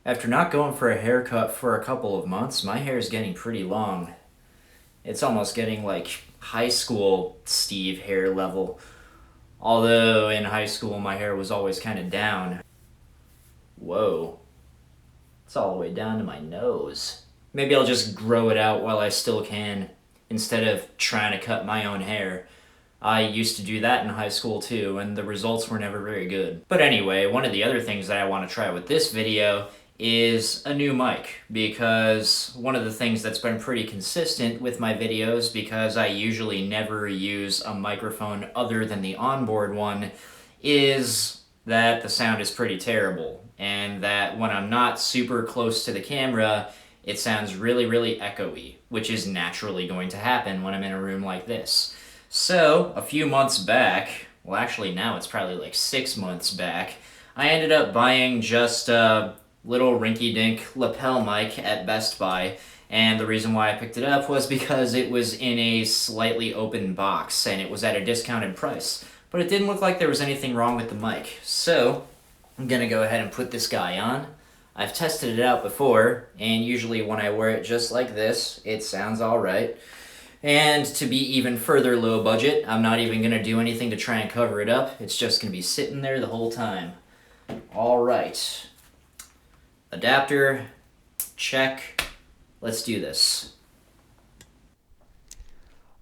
After not going for a haircut for a couple of months, my hair is getting pretty long. It's almost getting like high school Steve hair level. Although in high school my hair was always kind of down. Whoa. It's all the way down to my nose. Maybe I'll just grow it out while I still can, instead of trying to cut my own hair. I used to do that in high school too, and the results were never very good. But anyway, one of the other things that I want to try with this video is a new mic, because one of the things that's been pretty consistent with my videos, because I usually never use a microphone other than the onboard one, is that the sound is pretty terrible, and that when I'm not super close to the camera, it sounds really, really echoey, which is naturally going to happen when I'm in a room like this. So, a few months back, well actually now it's probably like 6 months back, I ended up buying just a little rinky-dink lapel mic at Best Buy, and the reason why I picked it up was because it was in a slightly open box and it was at a discounted price. But it didn't look like there was anything wrong with the mic, so I'm gonna go ahead and put this guy on. I've tested it out before, and usually when I wear it just like this, it sounds alright. And to be even further low budget, I'm not even going to do anything to try and cover it up. It's just going to be sitting there the whole time. Alright. Adapter, check. Let's do this.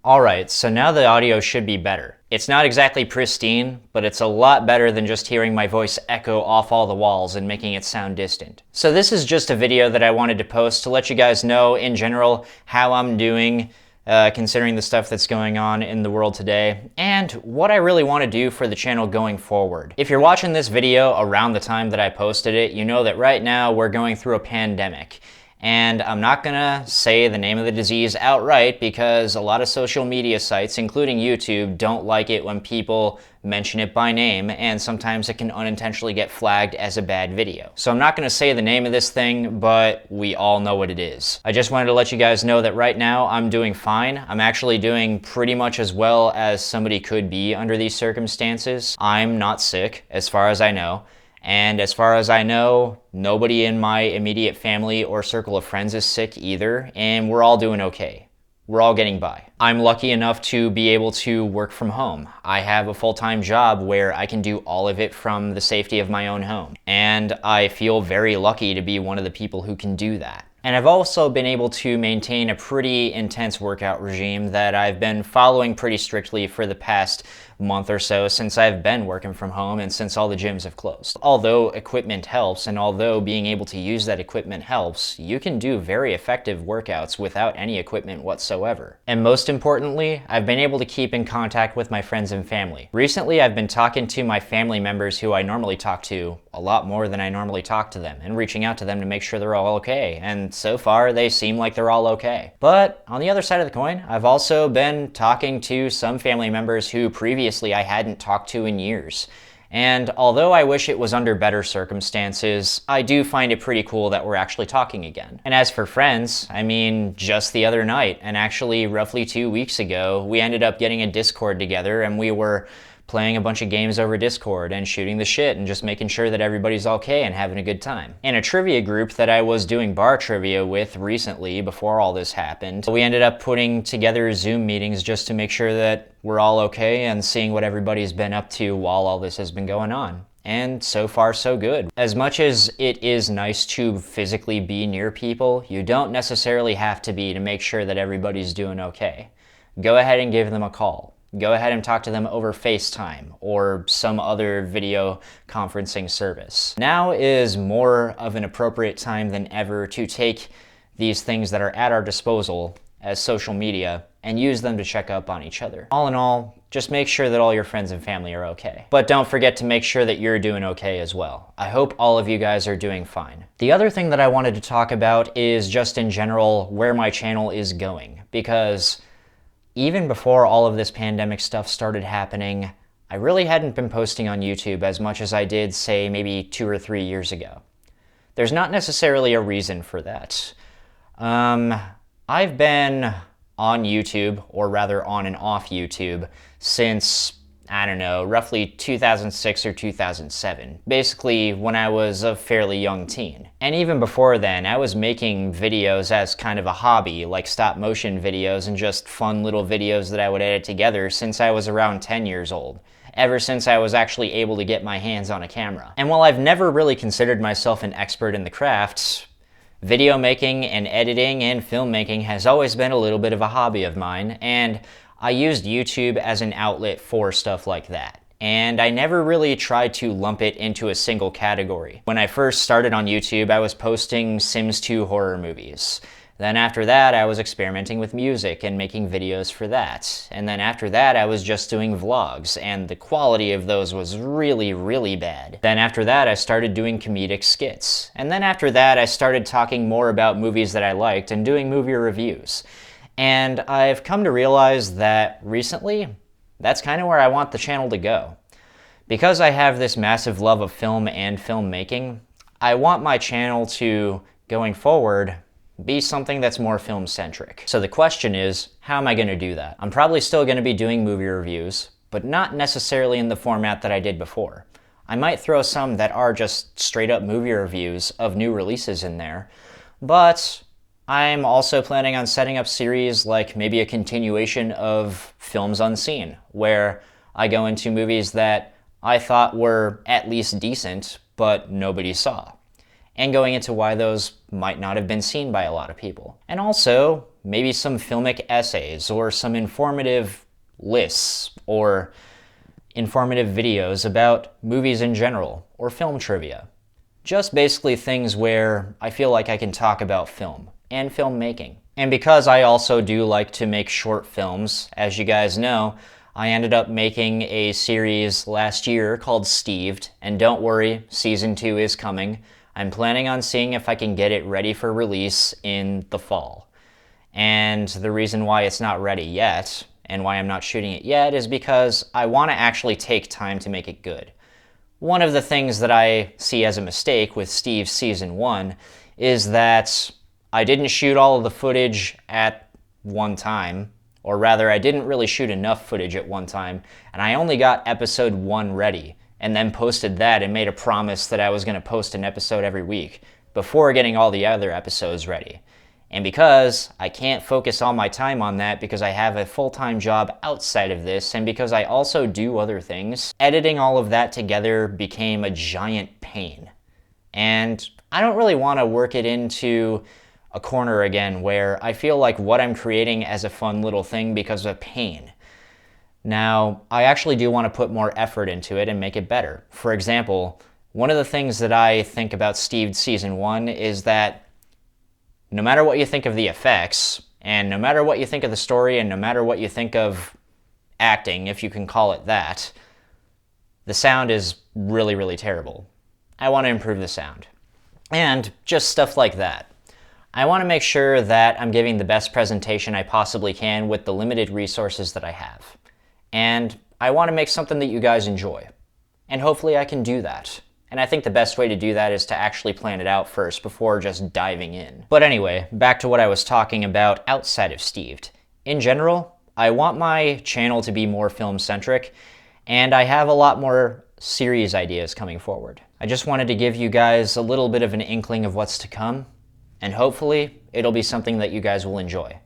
Alright, so now the audio should be better. It's not exactly pristine, but it's a lot better than just hearing my voice echo off all the walls and making it sound distant. So this is just a video that I wanted to post to let you guys know in general how I'm doing, considering the stuff that's going on in the world today, and what I really want to do for the channel going forward. If you're watching this video around the time that I posted it, you know that right now we're going through a pandemic. And I'm not gonna say the name of the disease outright because a lot of social media sites, including YouTube, don't like it when people mention it by name, and sometimes it can unintentionally get flagged as a bad video. So I'm not gonna say the name of this thing, but we all know what it is. I just wanted to let you guys know that right now I'm doing fine. I'm actually doing pretty much as well as somebody could be under these circumstances. I'm not sick, as far as I know. And as far as I know, nobody in my immediate family or circle of friends is sick either, and we're all doing okay. We're all getting by. I'm lucky enough to be able to work from home. I have a full-time job where I can do all of it from the safety of my own home. And I feel very lucky to be one of the people who can do that. And I've also been able to maintain a pretty intense workout regime that I've been following pretty strictly for the past month or so since I've been working from home and since all the gyms have closed. Although equipment helps, and although being able to use that equipment helps, you can do very effective workouts without any equipment whatsoever. And most importantly, I've been able to keep in contact with my friends and family. Recently, I've been talking to my family members who I normally talk to a lot more than I normally talk to them, and reaching out to them to make sure they're all okay, and so far they seem like they're all okay. But on the other side of the coin, I've also been talking to some family members who previously I hadn't talked to in years. And although I wish it was under better circumstances, I do find it pretty cool that we're actually talking again. And as for friends, I mean, just the other night, and actually roughly 2 weeks ago, we ended up getting a Discord together, and we were playing a bunch of games over Discord and shooting the shit and just making sure that everybody's okay and having a good time. In a trivia group that I was doing bar trivia with recently before all this happened, we ended up putting together Zoom meetings just to make sure that we're all okay and seeing what everybody's been up to while all this has been going on. And so far, so good. As much as it is nice to physically be near people, you don't necessarily have to be to make sure that everybody's doing okay. Go ahead and give them a call. Go ahead and talk to them over FaceTime or some other video conferencing service. Now is more of an appropriate time than ever to take these things that are at our disposal as social media and use them to check up on each other. All in all, just make sure that all your friends and family are okay. But don't forget to make sure that you're doing okay as well. I hope all of you guys are doing fine. The other thing that I wanted to talk about is just in general where my channel is going, because even before all of this pandemic stuff started happening, I really hadn't been posting on YouTube as much as I did, say, maybe 2 or 3 years ago. There's not necessarily a reason for that. I've been on YouTube, or rather on and off YouTube, since I don't know, roughly 2006 or 2007, basically when I was a fairly young teen. And even before then, I was making videos as kind of a hobby, like stop motion videos and just fun little videos that I would edit together since I was around 10 years old, ever since I was actually able to get my hands on a camera. And while I've never really considered myself an expert in the craft, video making and editing and filmmaking has always been a little bit of a hobby of mine, and I used YouTube as an outlet for stuff like that. And I never really tried to lump it into a single category. When I first started on YouTube, I was posting Sims 2 horror movies. Then after that, I was experimenting with music and making videos for that. And then after that, I was just doing vlogs, and the quality of those was really, really bad. Then after that, I started doing comedic skits. And then after that, I started talking more about movies that I liked and doing movie reviews. And I've come to realize that recently, that's kind of where I want the channel to go. Because I have this massive love of film and filmmaking, I want my channel to, going forward, be something that's more film-centric. So the question is, how am I going to do that? I'm probably still going to be doing movie reviews, but not necessarily in the format that I did before. I might throw some that are just straight-up movie reviews of new releases in there, but I'm also planning on setting up series like maybe a continuation of Films Unseen, where I go into movies that I thought were at least decent, but nobody saw, and going into why those might not have been seen by a lot of people. And also, maybe some filmic essays, or some informative lists, or informative videos about movies in general, or film trivia. Just basically things where I feel like I can talk about film and filmmaking. And because I also do like to make short films, as you guys know, I ended up making a series last year called Steved, and don't worry, season 2 is coming. I'm planning on seeing if I can get it ready for release in the fall. And the reason why it's not ready yet, and why I'm not shooting it yet, is because I want to actually take time to make it good. One of the things that I see as a mistake with Steve's season 1 is that I didn't shoot all of the footage at one time, or rather I didn't really shoot enough footage at one time, and I only got episode 1 ready, and then posted that and made a promise that I was going to post an episode every week before getting all the other episodes ready. And because I can't focus all my time on that because I have a full-time job outside of this, and because I also do other things, editing all of that together became a giant pain. And I don't really want to work it into a corner again where I feel like what I'm creating as a fun little thing becomes a pain. Now, I actually do want to put more effort into it and make it better. For example, one of the things that I think about Steved season 1 is that no matter what you think of the effects, and no matter what you think of the story, and no matter what you think of acting, if you can call it that, the sound is really, really terrible. I want to improve the sound. And just stuff like that. I want to make sure that I'm giving the best presentation I possibly can with the limited resources that I have. And I want to make something that you guys enjoy. And hopefully I can do that. And I think the best way to do that is to actually plan it out first before just diving in. But anyway, back to what I was talking about outside of Steved. In general, I want my channel to be more film-centric, and I have a lot more series ideas coming forward. I just wanted to give you guys a little bit of an inkling of what's to come, and hopefully it'll be something that you guys will enjoy.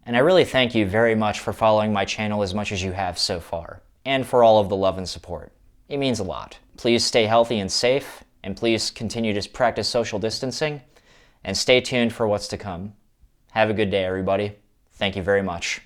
And I really thank you very much for following my channel as much as you have so far, and for all of the love and support. It means a lot. Please stay healthy and safe, and please continue to practice social distancing, and stay tuned for what's to come. Have a good day, everybody. Thank you very much.